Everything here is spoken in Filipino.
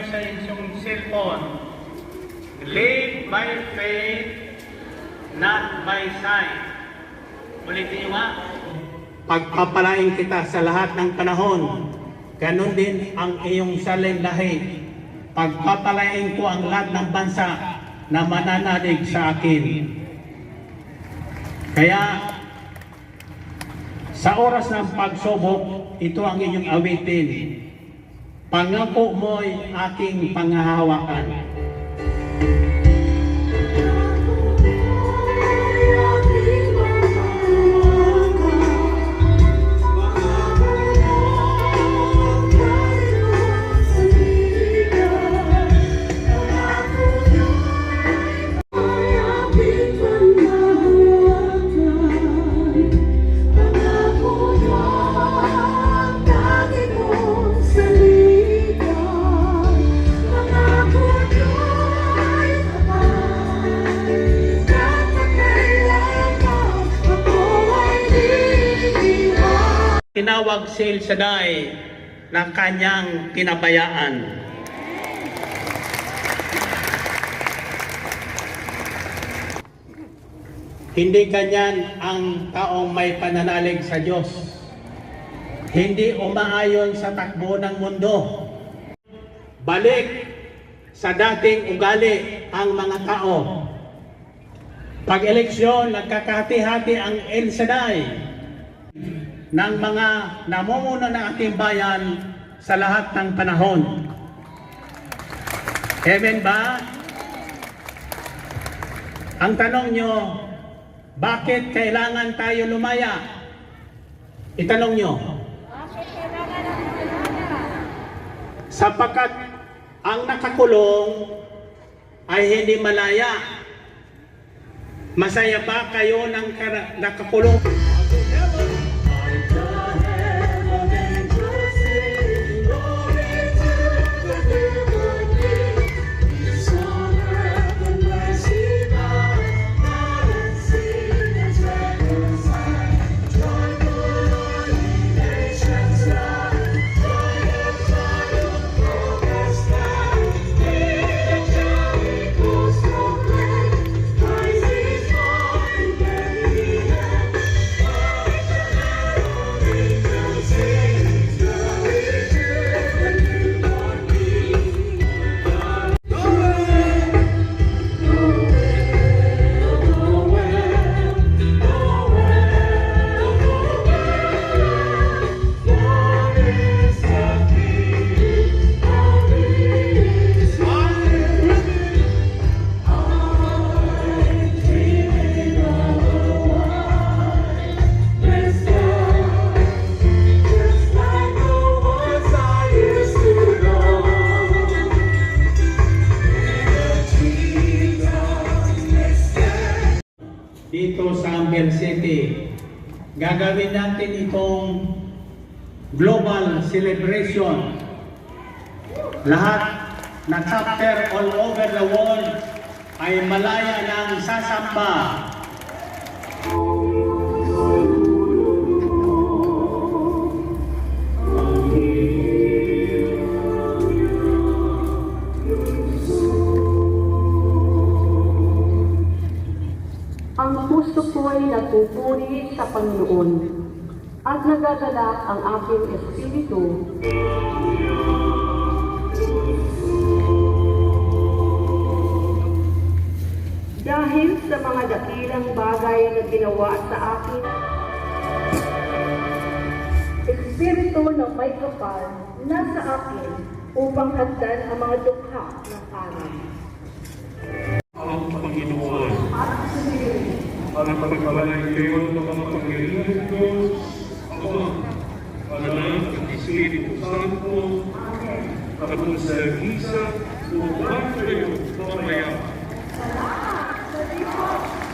Sa inyong cellphone, live by faith, not by sight. Ulitin nyo nga. Pagpapalain kita sa lahat ng panahon, ganun din ang iyong salinlahi. Pagpapalain ko ang lahat ng bansa na mananalig sa akin. Kaya, sa oras ng pagsubok, ito ang inyong awitin. Pangako mo'y aking panghahawakan. Tinawag si El Shaddai na kanyang pinabayaan. Hindi ganyan ang taong may pananalig sa Diyos. Hindi umaayon sa takbo ng mundo. Balik sa dating ugali ang mga tao. Pag-eleksyon, nagkakahati-hati ang El Shaddai ng mga namumuno ng ating bayan sa lahat ng panahon. Amen ba? Ang tanong nyo, bakit kailangan tayo lumaya? Itanong nyo. Sapagkat ang nakakulong ay hindi malaya. Masaya ba kayo ng nakakulong? Dito sa Amber City, gagawin natin itong global celebration. Lahat na chapter all over the world ay malaya ng sasamba. Ang puso ko ay nagpupuri sa Panginoon at nagagalak ang aking espiritu. Dahil sa mga dakilang bagay na ginawa sa akin, espiritu ng may kapal nasa akin upang hagdan ang mga dukha ng aral. Ang Panginoon, para pagpapalain kayo ng mga Panginoon Diyos, Ama, Anak, at Espiritu Santo, at kung sa isa, buwan kayo mamaya. Salamat sa Diyos!